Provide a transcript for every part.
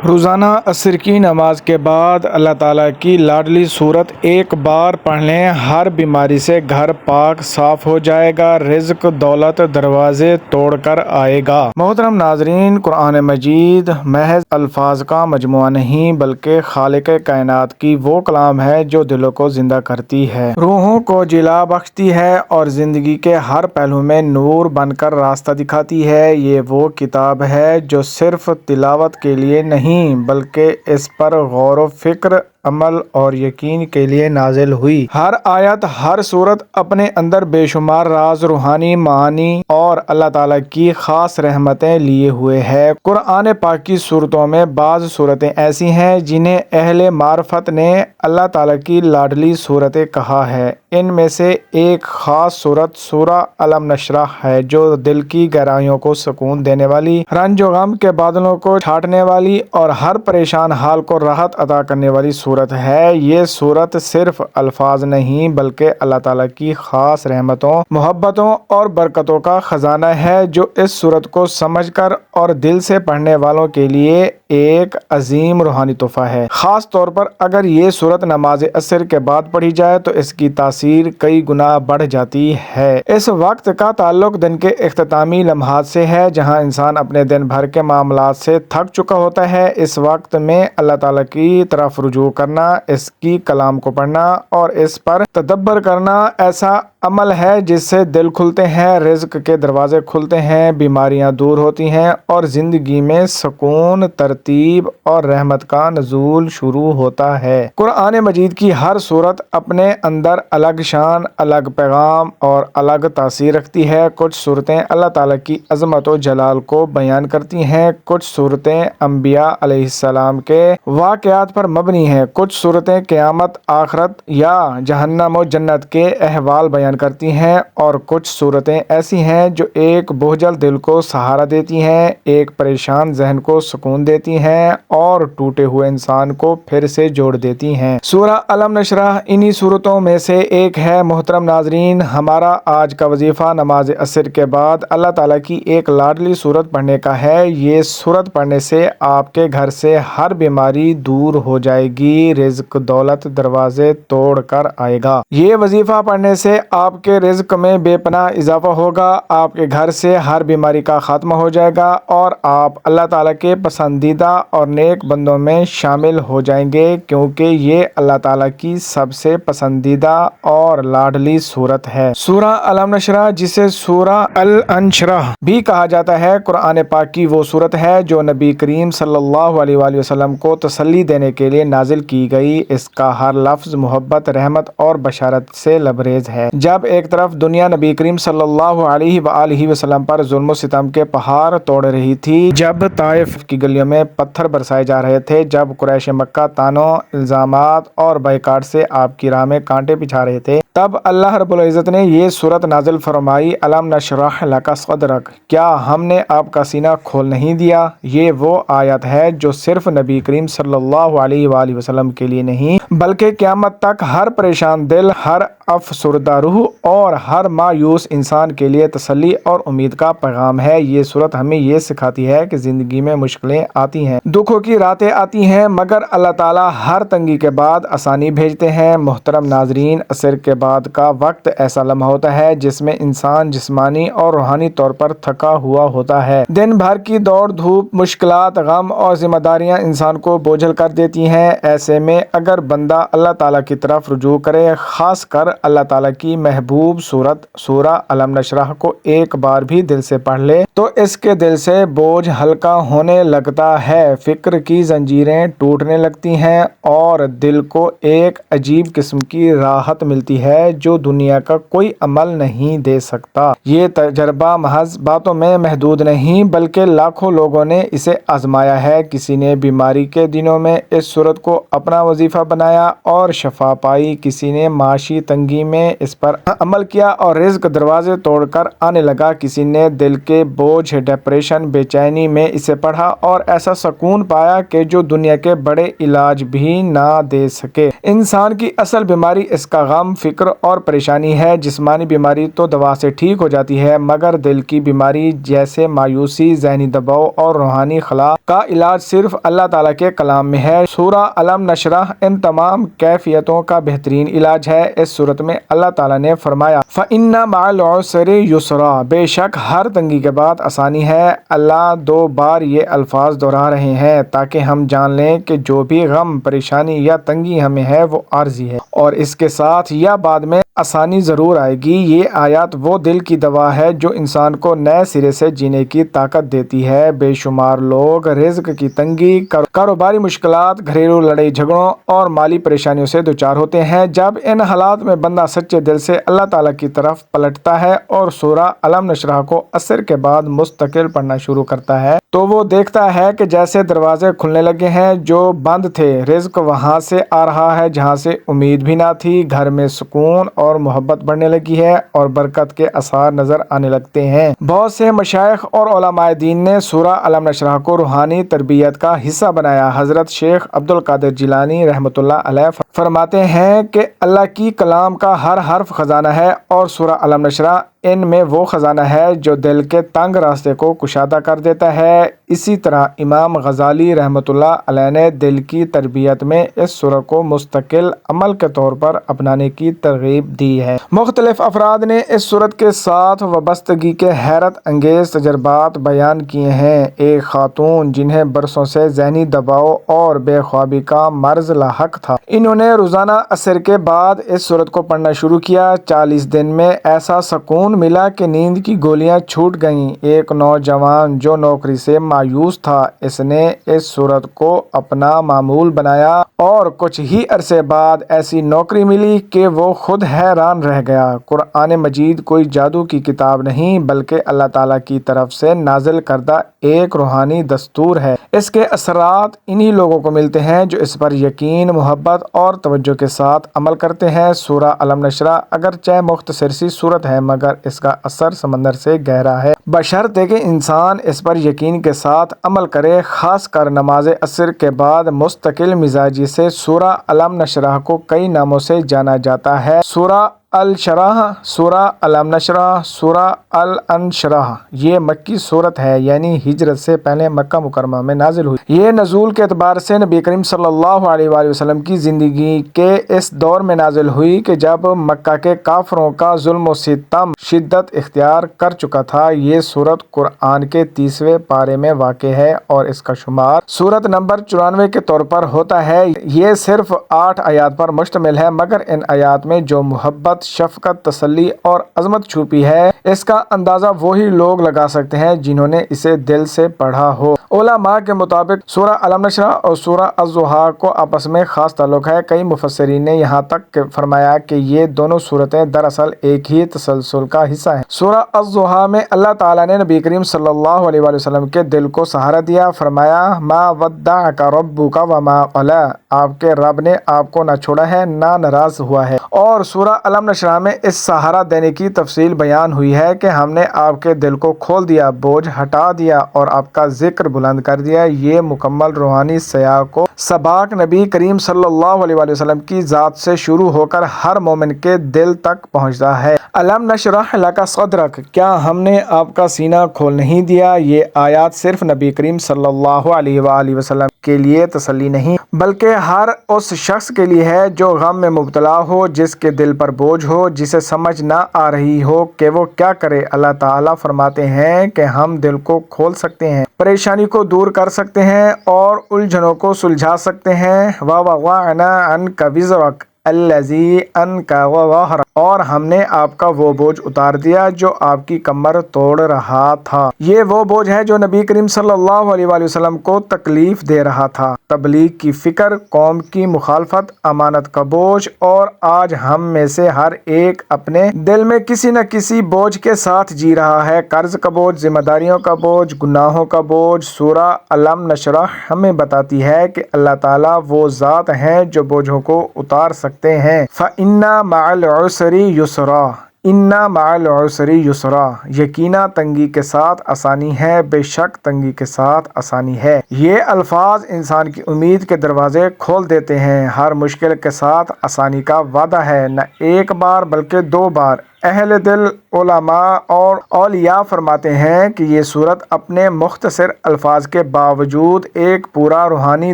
روزانہ عصر کی نماز کے بعد اللہ تعالیٰ کی لاڈلی سورت ایک بار پڑھ لیں، ہر بیماری سے گھر پاک صاف ہو جائے گا، رزق دولت دروازے توڑ کر آئے گا۔ محترم ناظرین، قرآن مجید محض الفاظ کا مجموعہ نہیں بلکہ خالق کائنات کی وہ کلام ہے جو دلوں کو زندہ کرتی ہے، روحوں کو جلا بخشتی ہے اور زندگی کے ہر پہلو میں نور بن کر راستہ دکھاتی ہے۔ یہ وہ کتاب ہے جو صرف تلاوت کے لیے نہیں بلکہ اس پر غور و فکر، عمل اور یقین کے لیے نازل ہوئی۔ ہر آیت، ہر سورت اپنے اندر بے شمار راز، روحانی معانی اور اللہ تعالیٰ کی خاص رحمتیں لیے ہوئے ہے۔ قرآن پاک کی سورتوں میں بعض سورتیں ایسی ہیں جنہیں اہل معرفت نے اللہ تعالیٰ کی لاڈلی سورتیں کہا ہے۔ ان میں سے ایک خاص سورت سورہ الم نشرح ہے جو دل کی گہرائیوں کو سکون دینے والی، رنج و غم کے بادلوں کو چھاٹنے والی اور ہر پریشان حال کو راحت عطا کرنے والی سورت ہے۔ یہ سورت صرف الفاظ نہیں بلکہ اللہ تعالیٰ کی خاص رحمتوں، محبتوں اور برکتوں کا خزانہ ہے جو اس سورت کو سمجھ کر اور دل سے پڑھنے والوں کے لیے ایک عظیم روحانی تحفہ ہے۔ خاص طور پر اگر یہ سورت نماز عصر کے بعد پڑھی جائے تو اس کی تاثیر کئی گنا بڑھ جاتی ہے۔ اس وقت کا تعلق دن کے اختتامی لمحات سے ہے جہاں انسان اپنے دن بھر کے معاملات سے تھک چکا ہوتا ہے۔ اس وقت میں اللہ تعالیٰ کی طرف رجوع کرنا، اس کی کلام کو پڑھنا اور اس پر تدبر کرنا ایسا عمل ہے جس سے دل کھلتے ہیں، رزق کے دروازے کھلتے ہیں، بیماریاں دور ہوتی ہیں اور زندگی میں سکون، ترتیب اور رحمت کا نزول شروع ہوتا ہے۔ قرآن مجید کی ہر سورت اپنے اندر الگ شان، الگ پیغام اور الگ تاثیر رکھتی ہے۔ کچھ سورتیں اللہ تعالیٰ کی عظمت و جلال کو بیان کرتی ہیں، کچھ سورتیں انبیاء علیہ السلام کے واقعات پر مبنی ہیں، کچھ سورتیں قیامت، آخرت یا جہنم و جنت کے احوال بیان کرتی ہیں اور کچھ سورتیں ایسی ہیں جو ایک بوجھل دل کو سہارا دیتی ہیں، ایک پریشان ذہن کو سکون دیتی ہیں اور ٹوٹے ہوئے انسان کو پھر سے جوڑ دیتی ہیں۔ سورہ الم نشرح انہی سورتوں میں سے ایک ہے۔ محترم ناظرین، ہمارا آج کا وظیفہ نماز عصر کے بعد اللہ تعالیٰ کی ایک لاڈلی سورت پڑھنے کا ہے۔ یہ سورت پڑھنے سے آپ کے گھر سے ہر بیماری دور ہو جائے گی، رزق دولت دروازے توڑ کر آئے گا۔ یہ وظیفہ پڑھنے سے آپ کے رزق میں بے پناہ اضافہ ہوگا، آپ کے گھر سے ہر بیماری کا خاتمہ ہو جائے گا اور آپ اللہ تعالیٰ کے پسندیدہ اور نیک بندوں میں شامل ہو جائیں گے، کیونکہ یہ اللہ تعالیٰ کی سب سے پسندیدہ اور لاڈلی سورت ہے۔ سورہ الم نشرح، جسے سورہ الانشراح بھی کہا جاتا ہے، قرآن پاک کی وہ سورت ہے جو نبی کریم صلی اللہ علیہ وآلہ وسلم کو تسلی دینے کے لیے نازل کی گئی۔ اس کا ہر لفظ محبت، رحمت اور بشارت سے لبریز ہے۔ جب ایک طرف دنیا نبی کریم صلی اللہ علیہ وآلہ وسلم پر ظلم و ستم کے پہاڑ توڑ رہی تھی، جب طائف کی گلیوں میں پتھر برسائے جا رہے تھے، جب قریش مکہ طعنوں، الزامات اور بائیکاٹ سے آپ کی راہ میں کانٹے بچھا رہے تھے، تب اللہ رب العزت نے یہ سورت نازل فرمائی، الم نشرح لک صدرک، کیا ہم نے آپ کا سینہ کھول نہیں دیا؟ یہ وہ آیت ہے جو صرف نبی کریم صلی اللہ علیہ وآلہ وسلم کے لیے نہیں بلکہ قیامت تک ہر پریشان دل، ہر افسردہ روح اور ہر مایوس انسان کے لیے تسلی اور امید کا پیغام ہے۔ یہ سورت ہمیں یہ سکھاتی ہے کہ زندگی میں مشکلیں آتی ہیں، دکھوں کی راتیں آتی ہیں، مگر اللہ تعالیٰ ہر تنگی کے بعد آسانی بھیجتے ہیں۔ محترم ناظرین، عصر کے بعد کا وقت ایسا لمحہ ہوتا ہے جس میں انسان جسمانی اور روحانی طور پر تھکا ہوا ہوتا ہے۔ دن بھر کی دوڑ دھوپ، مشکلات، غم اور ذمہ داریاں انسان کو بوجھل کر دیتی ہیں۔ ایسے میں اگر بندہ اللہ تعالیٰ کی طرف رجوع کرے، خاص کر اللہ تعالیٰ کی محبوب سورت سورہ الم نشرح کو ایک بار بھی دل سے پڑھ لے تو اس کے دل سے بوجھ ہلکا ہونے لگتا ہے، فکر کی زنجیریں ٹوٹنے لگتی ہیں اور دل کو ایک عجیب قسم کی راحت ملتی ہے جو دنیا کا کوئی عمل نہیں دے سکتا۔ یہ تجربہ محض باتوں میں محدود نہیں بلکہ لاکھوں لوگوں نے اسے آزمایا ہے۔ کسی نے بیماری کے دنوں میں اس سورت کو اپنا وظیفہ بنایا اور شفا پائی، کسی نے معاشی تنگی میں اس پر عمل کیا اور رزق دروازے توڑ کر آنے لگا۔ کسی نے دل کے بوجھ، ڈپریشن، بے چینی میں اسے پڑھا اور ایسا سکون پایا کہ جو دنیا کے بڑے علاج بھی نہ دے سکے۔ انسان کی اصل بیماری اس کا غم، فکر اور پریشانی ہے۔ جسمانی بیماری تو دوا سے ٹھیک ہو جاتی ہے، مگر دل کی بیماری جیسے مایوسی، ذہنی دباؤ اور روحانی خلا کا علاج صرف اللہ تعالیٰ کے کلام میں ہے۔ سورہ علم نشرح ان تمام کیفیتوں کا بہترین علاج ہے۔ اس صورت میں اللہ تعالیٰ نے فرمایا فَإِنَّ مَعَ الْعُسْرِ يُسْرًا، بے شک ہر تنگی کے بعد آسانی ہے۔ اللہ 2 بار یہ الفاظ دہرا رہے ہیں تاکہ ہم جان لیں کہ جو بھی غم، پریشانی یا تنگی ہمیں ہے وہ عارضی ہے اور اس کے ساتھ یا بعد میں آسانی ضرور آئے گی۔ یہ آیات وہ دل کی دوا ہے جو انسان کو نئے سرے سے جینے کی طاقت دیتی ہے۔ بے شمار لوگ رزق کی تنگی، کاروباری مشکلات، گھریلو لڑائی جھگڑوں اور مالی پریشانیوں سے دوچار ہوتے ہیں۔ جب ان حالات میں بندہ سچے دل سے اللہ تعالیٰ کی طرف پلٹتا ہے اور سورہ علم نشرح کو عصر کے بعد مستقل پڑھنا شروع کرتا ہے تو وہ دیکھتا ہے کہ جیسے دروازے کھلنے لگے ہیں جو بند تھے، رزق وہاں سے آ رہا ہے جہاں سے امید بھی نہ تھی، گھر میں سکون اور محبت بڑھنے لگی ہے اور برکت کے آثار نظر آنے لگتے ہیں۔ بہت سے مشائخ اور علماء دین نے سورہ علم نشرح کو روحانی تربیت کا حصہ بنایا۔ حضرت شیخ عبد القادر جیلانی رحمۃ اللہ علیہ فرماتے ہیں کہ اللہ کی کلام کا ہر حرف خزانہ ہے اور سورہ علم نشرح ان میں وہ خزانہ ہے جو دل کے تنگ راستے کو کشادہ کر دیتا ہے۔ اسی طرح امام غزالی رحمۃ اللہ علیہ نے دل کی تربیت میں اس سورہ کو مستقل عمل کے طور پر اپنانے کی ترغیب دی ہے۔ مختلف افراد نے اس سورت کے ساتھ وابستگی کے حیرت انگیز تجربات بیان کیے ہیں۔ ایک خاتون جنہیں برسوں سے ذہنی دباؤ اور بے خوابی کا مرض لاحق تھا، انہوں نے روزانہ عصر کے بعد اس سورت کو پڑھنا شروع کیا۔ 40 دن میں ایسا سکون ملا کہ نیند کی گولیاں چھوٹ گئیں۔ ایک نوجوان جو نوکری سے مایوس تھا، اس نے اس سورت کو اپنا معمول بنایا اور کچھ ہی عرصے بعد ایسی نوکری ملی کہ وہ خود حیران رہ گیا۔ قرآن مجید کوئی جادو کی کتاب نہیں بلکہ اللہ تعالیٰ کی طرف سے نازل کردہ ایک روحانی دستور ہے۔ اس کے اثرات انہی لوگوں کو ملتے ہیں جو اس پر یقین، محبت اور توجہ کے ساتھ عمل کرتے ہیں۔ سورہ علم نشرح اگرچہ مختصر سی سورت ہے مگر اس کا اثر سمندر سے گہرا ہے، بشرطے کہ انسان اس پر یقین کے ساتھ عمل کرے۔ خاص کر نماز عصر کے بعد مستقل مزاجی سے سورہ علم نشرح کو کئی ناموں سے جانا جاتا ہے: سورہ الشرح، سورہ علم نشرح، سورہ الانشراح۔ یہ مکی صورت ہے، یعنی ہجرت سے پہلے مکہ مکرمہ میں نازل ہوئی۔ یہ نزول کے اعتبار سے نبی کریم صلی اللہ علیہ وآلہ وسلم کی زندگی کے اس دور میں نازل ہوئی کہ جب مکہ کے کافروں کا ظلم و ستم شدت اختیار کر چکا تھا۔ یہ سورت قرآن کے 30ویں پارے میں واقع ہے اور اس کا شمار سورت نمبر 94 کے طور پر ہوتا ہے۔ یہ صرف 8 آیات پر مشتمل ہے مگر ان آیات میں جو محبت، شفقت، تسلی اور عظمت چھپی ہے اس کا اندازہ وہی لوگ لگا سکتے ہیں جنہوں نے اسے دل سے پڑھا ہو۔ علماء کے مطابق سورہ علم نشرح اور سورہ الضحیٰ کو آپس میں خاص تعلق ہے۔ کئی مفسرین نے یہاں تک فرمایا کہ یہ دونوں سورتیں دراصل ایک ہی تسلسل کا حصہ ہیں۔ سورہ الضحیٰ میں اللہ تعالیٰ نے نبی کریم صلی اللہ علیہ وآلہ وسلم کے دل کو سہارا دیا، فرمایا ما ودعک ربک وما قلی، آپ کے رب نے آپ کو نہ چھوڑا ہے نہ ناراض ہوا ہے۔ اور سورہ علم نشرح میں اس سہارا دینے کی تفصیل بیان ہوئی ہے کہ ہم نے آپ کے دل کو کھول دیا، بوجھ ہٹا دیا اور آپ کا ذکر بلند کر دیا۔ یہ مکمل روحانی سیاح کو سباق نبی کریم صلی اللہ علیہ وآلہ وسلم کی ذات سے شروع ہو کر ہر مومن کے دل تک پہنچتا ہے۔ علم نشرح لک صدرک، کیا ہم نے آپ کا سینہ کھول نہیں دیا؟ یہ آیات صرف نبی کریم صلی اللہ علیہ وآلہ وسلم کے لیے تسلی نہیں بلکہ ہر اس شخص کے لیے ہے جو غم میں مبتلا ہو، جس کے دل پر بوجھ ہو، جسے سمجھ نہ آ رہی ہو کہ وہ کیا کرے۔ اللہ تعالیٰ فرماتے ہیں کہ ہم دل کو کھول سکتے ہیں، پریشانی کو دور کر سکتے ہیں اور الجھنوں کو سلجھا سکتے ہیں۔ وَوَضَعْنَا عَنْكَ وِزْرَكَ الَّذِي أَنْقَضَ ظَهْرَكَ، اور ہم نے آپ کا وہ بوجھ اتار دیا جو آپ کی کمر توڑ رہا تھا۔ یہ وہ بوجھ ہے جو نبی کریم صلی اللہ علیہ وآلہ وسلم کو تکلیف دے رہا تھا: تبلیغ کی فکر، قوم کی مخالفت، امانت کا بوجھ۔ اور آج ہم میں سے ہر ایک اپنے دل میں کسی نہ کسی بوجھ کے ساتھ جی رہا ہے: قرض کا بوجھ، ذمہ داریوں کا بوجھ، گناہوں کا بوجھ۔ سورہ علم نشرح ہمیں بتاتی ہے کہ اللہ تعالیٰ وہ ذات ہیں جو بوجھوں کو اتار سکتے ہیں۔ فَإِنَّ مَعَ الْعُسْرِ العسری یسرا اِنَّ مع العسری یسرا، یقینا تنگی کے ساتھ آسانی ہے، بے شک تنگی کے ساتھ آسانی ہے۔ یہ الفاظ انسان کی امید کے دروازے کھول دیتے ہیں۔ ہر مشکل کے ساتھ آسانی کا وعدہ ہے، نہ ایک بار بلکہ 2 بار۔ اہل دل، علماء اور اولیاء فرماتے ہیں کہ یہ سورت اپنے مختصر الفاظ کے باوجود ایک پورا روحانی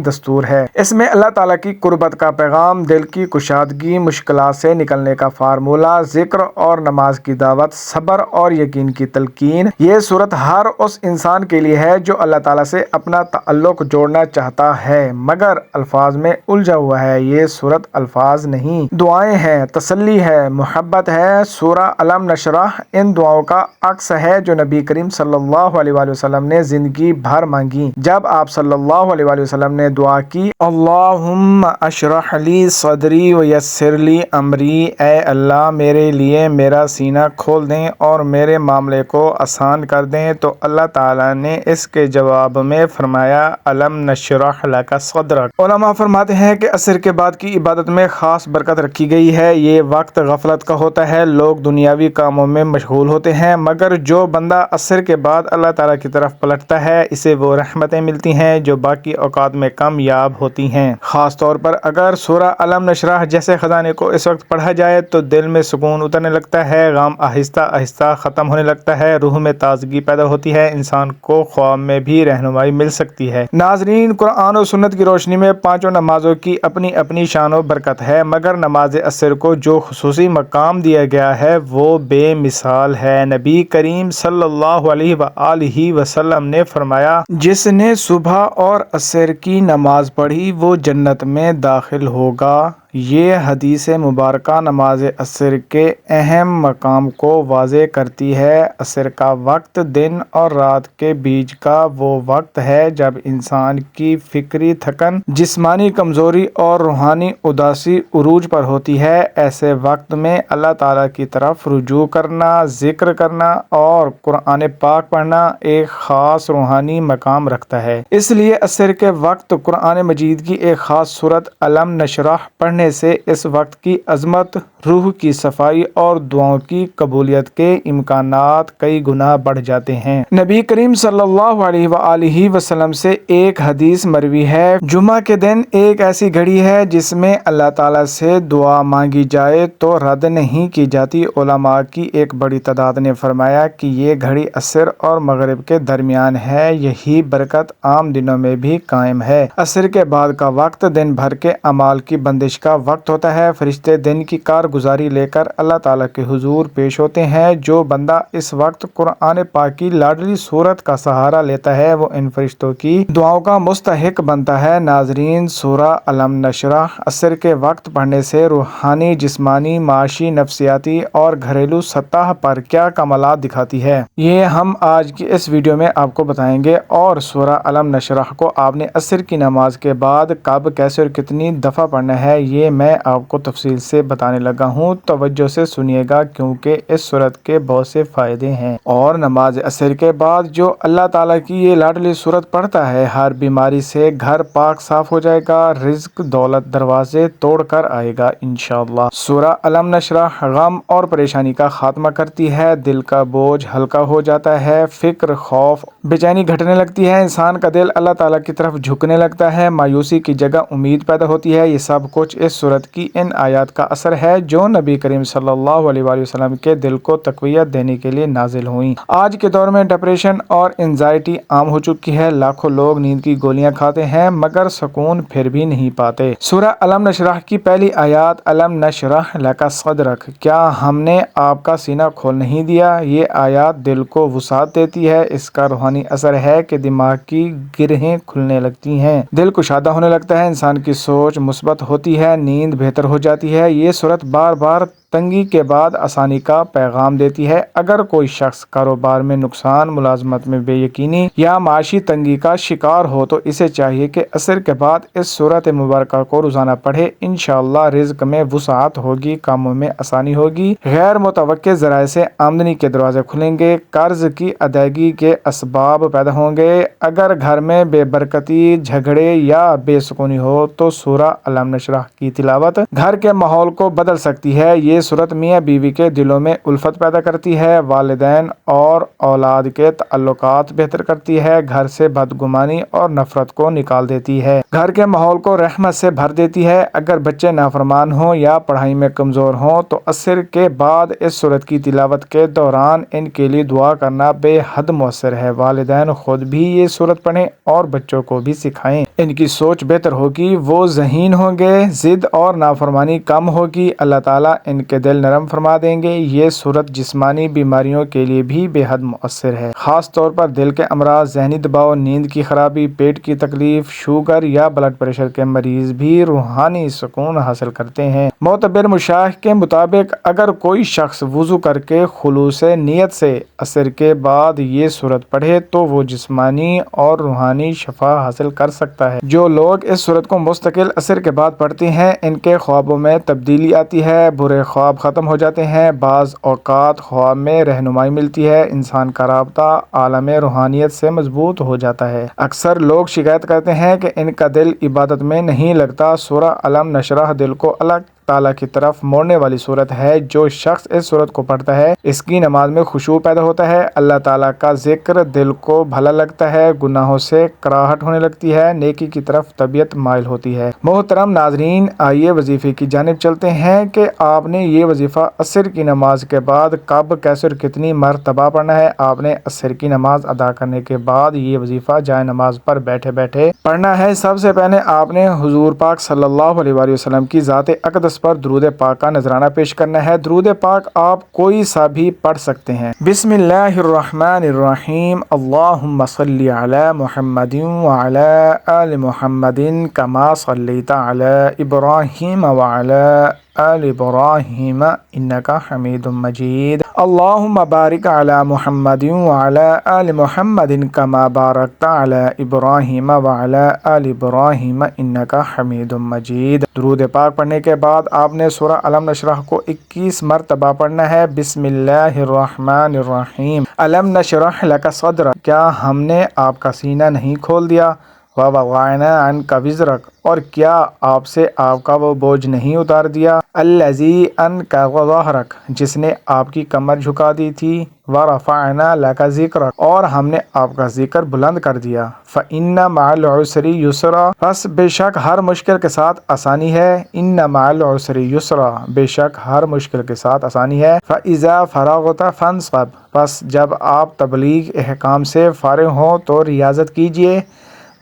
دستور ہے۔ اس میں اللہ تعالیٰ کی قربت کا پیغام، دل کی کشادگی، مشکلات سے نکلنے کا فارمولہ، ذکر اور نماز کی دعوت، صبر اور یقین کی تلقین۔ یہ سورت ہر اس انسان کے لیے ہے جو اللہ تعالیٰ سے اپنا تعلق جوڑنا چاہتا ہے مگر الفاظ میں الجھا ہوا ہے۔ یہ سورت الفاظ نہیں، دعائیں ہیں، تسلی ہے، محبت ہے۔ سورہ علم نشرح ان دعاؤں کا عکس ہے جو نبی کریم صلی اللہ علیہ وآلہ وسلم نے زندگی بھر مانگی۔ جب آپ صلی اللہ علیہ وآلہ وسلم نے دعا کی، اللہم اشرح لی صدری ویسر لی امری، اے اللہ میرے لیے میرا سینہ کھول دیں اور میرے معاملے کو آسان کر دیں، تو اللہ تعالیٰ نے اس کے جواب میں فرمایا علم نشرح لک صدرک۔ علماء فرماتے ہیں کہ عصر کے بعد کی عبادت میں خاص برکت رکھی گئی ہے۔ یہ وقت غفلت کا ہوتا ہے، لوگ دنیاوی کاموں میں مشغول ہوتے ہیں، مگر جو بندہ عصر کے بعد اللہ تعالیٰ کی طرف پلٹتا ہے اسے وہ رحمتیں ملتی ہیں جو باقی اوقات میں کامیاب ہوتی ہیں۔ خاص طور پر اگر سورہ علم نشرح جیسے خزانے کو اس وقت پڑھا جائے تو دل میں سکون اترنے لگتا ہے، غم آہستہ آہستہ ختم ہونے لگتا ہے، روح میں تازگی پیدا ہوتی ہے، انسان کو خواب میں بھی رہنمائی مل سکتی ہے۔ ناظرین، قرآن و سنت کی روشنی میں پانچوں نمازوں کی اپنی اپنی شان و برکت ہے، مگر نماز عصر کو جو خصوصی مقام دیا گیا ہے وہ بے مثال ہے۔ نبی کریم صلی اللہ علیہ وآلہ وسلم نے فرمایا، جس نے صبح اور عصر کی نماز پڑھی وہ جنت میں داخل ہوگا۔ یہ حدیث مبارکہ نماز عصر کے اہم مقام کو واضح کرتی ہے۔ عصر کا وقت دن اور رات کے بیچ کا وہ وقت ہے جب انسان کی فکری تھکن، جسمانی کمزوری اور روحانی اداسی عروج پر ہوتی ہے۔ ایسے وقت میں اللہ تعالیٰ کی طرف رجوع کرنا، ذکر کرنا اور قرآن پاک پڑھنا ایک خاص روحانی مقام رکھتا ہے۔ اس لیے عصر کے وقت قرآن مجید کی ایک خاص سورت علم نشرح پڑھنے سے اس وقت کی عظمت، روح کی صفائی اور دعاؤں کی قبولیت کے امکانات کئی گنا بڑھ جاتے ہیں۔ نبی کریم صلی اللہ علیہ وآلہ وسلم سے ایک حدیث مروی ہے، جمعہ کے دن ایک ایسی گھڑی ہے جس میں اللہ تعالیٰ سے دعا مانگی جائے تو رد نہیں کی جاتی۔ علماء کی ایک بڑی تعداد نے فرمایا کہ یہ گھڑی عصر اور مغرب کے درمیان ہے، یہی برکت عام دنوں میں بھی قائم ہے۔ عصر کے بعد کا وقت دن بھر کے اعمال کی بندش کا وقت ہوتا ہے، فرشتے دن کی کارگزاری لے کر اللہ تعالیٰ کے حضور پیش ہوتے ہیں۔ جو بندہ اس وقت قرآن پاک کی لاڈلی سورت کا سہارا لیتا ہے وہ ان فرشتوں کی دعاؤں کا مستحق بنتا ہے۔ ناظرین، سورہ علم نشرح عصر کے وقت پڑھنے سے روحانی، جسمانی، معاشی، نفسیاتی اور گھریلو سطح پر کیا کمالات دکھاتی ہے، یہ ہم آج کی اس ویڈیو میں آپ کو بتائیں گے۔ اور سورہ علم نشرح کو آپ نے عصر کی نماز کے بعد کب، کیسے اور کتنی دفعہ پڑھنا ہے یہ میں آپ کو تفصیل سے بتانے لگا ہوں، توجہ سے سنیے گا کیونکہ اس سورت کے بہت سے فائدے ہیں۔ اور نماز عصر کے بعد جو اللہ تعالیٰ کی یہ لاڈلی سورت پڑھتا ہے ہر بیماری سے گھر پاک صاف ہو جائے گا، رزق دولت دروازے توڑ کر آئے گا انشاءاللہ۔ سورہ علم نشرح غم اور پریشانی کا خاتمہ کرتی ہے، دل کا بوجھ ہلکا ہو جاتا ہے، فکر، خوف، بے چینی گھٹنے لگتی ہے، انسان کا دل اللہ تعالیٰ کی طرف جھکنے لگتا ہے، مایوسی کی جگہ امید پیدا ہوتی ہے۔ یہ سب کچھ اس سورت کی ان آیات کا اثر ہے جو نبی کریم صلی اللہ علیہ وآلہ وسلم کے دل کو تقویت دینے کے لیے نازل ہوئیں۔ آج کے دور میں ڈپریشن اور انزائٹی عام ہو چکی ہے، لاکھوں لوگ نیند کی گولیاں کھاتے ہیں مگر سکون پھر بھی نہیں پاتے۔ سورہ علم نشرح کی پہلی آیات علم نشرح لک صدرک، کیا ہم نے آپ کا سینہ کھول نہیں دیا؟ یہ آیات دل کو وسعت دیتی ہے۔ اس کا روحانی اثر ہے کہ دماغ کی گرہیں کھلنے لگتی ہیں، دل کشادہ ہونے لگتا ہے، انسان کی سوچ مثبت ہوتی ہے، نیند بہتر ہو جاتی ہے۔ یہ سورت بار بار تنگی کے بعد آسانی کا پیغام دیتی ہے۔ اگر کوئی شخص کاروبار میں نقصان، ملازمت میں بے یقینی یا معاشی تنگی کا شکار ہو تو اسے چاہیے کہ عصر کے بعد اس سورت مبارکہ کو روزانہ پڑھے، انشاءاللہ رزق میں وسعت ہوگی، کاموں میں آسانی ہوگی، غیر متوقع ذرائع سے آمدنی کے دروازے کھلیں گے، قرض کی ادائیگی کے اسباب پیدا ہوں گے۔ اگر گھر میں بے برکتی، جھگڑے یا بے سکونی ہو تو سورہ علم نشرح کی تلاوت گھر کے ماحول کو بدل سکتی ہے۔ یہ صورت میاں بیوی کے دلوں میں الفت پیدا کرتی ہے، والدین اور اولاد کے تعلقات بہتر کرتی ہے، گھر سے بدگمانی اور نفرت کو نکال دیتی ہے، گھر کے ماحول کو رحمت سے بھر دیتی ہے۔ اگر بچے نافرمان ہوں یا پڑھائی میں کمزور ہوں تو عصر کے بعد اس صورت کی تلاوت کے دوران ان کے لیے دعا کرنا بے حد مؤثر ہے۔ والدین خود بھی یہ صورت پڑھیں اور بچوں کو بھی سکھائیں، ان کی سوچ بہتر ہوگی، وہ ذہین ہوں گے، ضد اور نافرمانی کم ہوگی، اللہ تعالیٰ ان کے دل نرم فرما دیں گے۔ یہ صورت جسمانی بیماریوں کے لیے بھی بے حد مؤثر ہے، خاص طور پر دل کے امراض، ذہنی دباؤ، نیند کی خرابی، پیٹ کی تکلیف، شوگر یا بلڈ پریشر کے مریض بھی روحانی سکون حاصل کرتے ہیں۔ معتبر مشائخ کے مطابق اگر کوئی شخص وضو کر کے خلوص نیت سے عصر کے بعد یہ صورت پڑھے تو وہ جسمانی اور روحانی شفا حاصل کر سکتا ہے۔ جو لوگ اس صورت کو مستقل عصر کے بعد پڑھتے ہیں ان کے خوابوں میں تبدیلی آتی ہے، برے خواب ختم ہو جاتے ہیں، بعض اوقات خواب میں رہنمائی ملتی ہے، انسان کا رابطہ عالم روحانیت سے مضبوط ہو جاتا ہے۔ اکثر لوگ شکایت کرتے ہیں کہ ان کا دل عبادت میں نہیں لگتا۔ سورہ علم نشرح دل کو اللہ تعالیٰ کی طرف موڑنے والی صورت ہے۔ جو شخص اس صورت کو پڑھتا ہے اس کی نماز میں خشوع پیدا ہوتا ہے، اللہ تعالیٰ کا ذکر دل کو بھلا لگتا ہے، گناہوں سے کراہٹ ہونے لگتی ہے، نیکی کی طرف طبیعت مائل ہوتی ہے۔ محترم ناظرین، آئیے وظیفے کی جانب چلتے ہیں کہ آپ نے یہ وظیفہ عصر کی نماز کے بعد کب، کیسے اور کتنی مرتبہ پڑھنا ہے۔ آپ نے عصر کی نماز ادا کرنے کے بعد یہ وظیفہ جائے نماز پر بیٹھے بیٹھے پڑھنا ہے۔ سب سے پہلے آپ نے حضور پاک صلی اللہ علیہ وآلہ وسلم کی ذات اقدس پر درود پاک کا نذرانہ پیش کرنا ہے۔ درود پاک آپ کوئی سا بھی پڑھ سکتے ہیں۔ بسم اللہ الرحمن الرحیم، اللہم صلی علی محمد وعلی آل محمد کما صلیت علی ابراہیم وعلی آل ابراہیم انکا حمید مجید، اللہم بارک علی محمد وعلی آل محمد کما بارکت علی ابراہیم وعلی آل ابراہیم انکا حمید مجید۔ درود پاک پڑھنے کے بعد آپ نے سورہ علم نشرح کو 21 مرتبہ پڑھنا ہے۔ بسم اللہ الرحمن الرحیم، علم نشرح لک صدرک، کیا ہم نے آپ کا سینہ نہیں کھول دیا، ووضعنا عنک وزرک، اور کیا آپ سے آپ کا وہ بوجھ نہیں اتار دیا، الذی انقض ظہرک، جس نے آپ کی کمر جھکا دی تھی، ورفعنا لک ذکرک، اور ہم نے آپ کا ذکر بلند کر دیا، فإن مع العسر یسرا، پس بے شک ہر مشکل کے ساتھ آسانی ہے، ان مع العسر یسرا، بے شک ہر مشکل کے ساتھ آسانی ہے، فإذا فرغت فانصب، پس جب آپ تبلیغ احکام سے فارغ ہوں تو ریاضت کیجیے،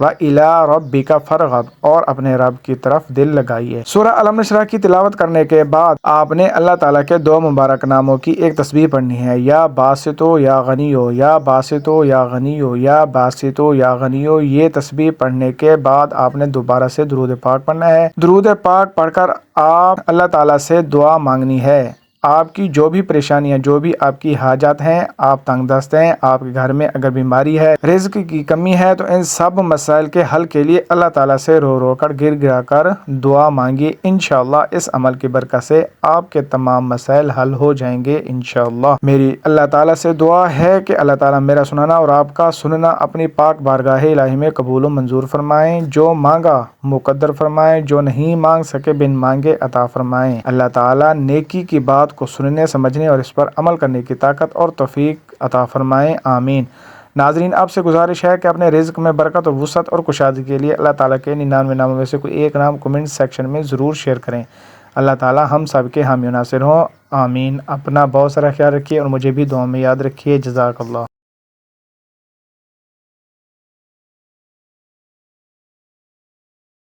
وَإِلَىٰ رَبِّكَ فَارْغَب، اور اپنے رب کی طرف دل لگائیے۔ سورہ علم نشرح کی تلاوت کرنے کے بعد آپ نے اللہ تعالیٰ کے دو مبارک ناموں کی ایک تسبیح پڑھنی ہے، یا باسطو یا غنیو، یا باسطو یا غنیو، یا باسطو یا غنیو۔ یہ تسبیح پڑھنے کے بعد آپ نے دوبارہ سے درود پاک پڑھنا ہے۔ درود پاک پڑھ کر آپ اللہ تعالیٰ سے دعا مانگنی ہے۔ آپ کی جو بھی پریشانیاں، جو بھی آپ کی حاجات ہیں، آپ تنگ دست ہیں، آپ کے گھر میں اگر بیماری ہے، رزق کی کمی ہے، تو ان سب مسائل کے حل کے لیے اللہ تعالیٰ سے رو رو کر، گر گرا کر دعا مانگیے۔ انشاءاللہ اس عمل کی برکت سے آپ کے تمام مسائل حل ہو جائیں گے انشاءاللہ۔ میری اللہ تعالیٰ سے دعا ہے کہ اللہ تعالیٰ میرا سننا اور آپ کا سننا اپنی پاک بارگاہ الہی میں قبول و منظور فرمائیں، جو مانگا مقدر فرمائیں، جو نہیں مانگ سکے بن مانگے عطا فرمائیں۔ اللہ تعالیٰ نیکی کی بات کو سننے، سمجھنے اور اس پر عمل کرنے کی طاقت اور توفیق عطا فرمائیں، آمین۔ ناظرین، آپ سے گزارش ہے کہ اپنے رزق میں برکت اور وسعت اور کشادگی کے لیے اللہ تعالیٰ کے 99 ناموں میں سے کوئی ایک نام کمنٹ سیکشن میں ضرور شیئر کریں۔ اللہ تعالیٰ ہم سب کے حامی و ناصر ہوں، آمین۔ اپنا بہت سارا خیال رکھیے اور مجھے بھی دعا میں یاد رکھیے۔ جزاک اللہ۔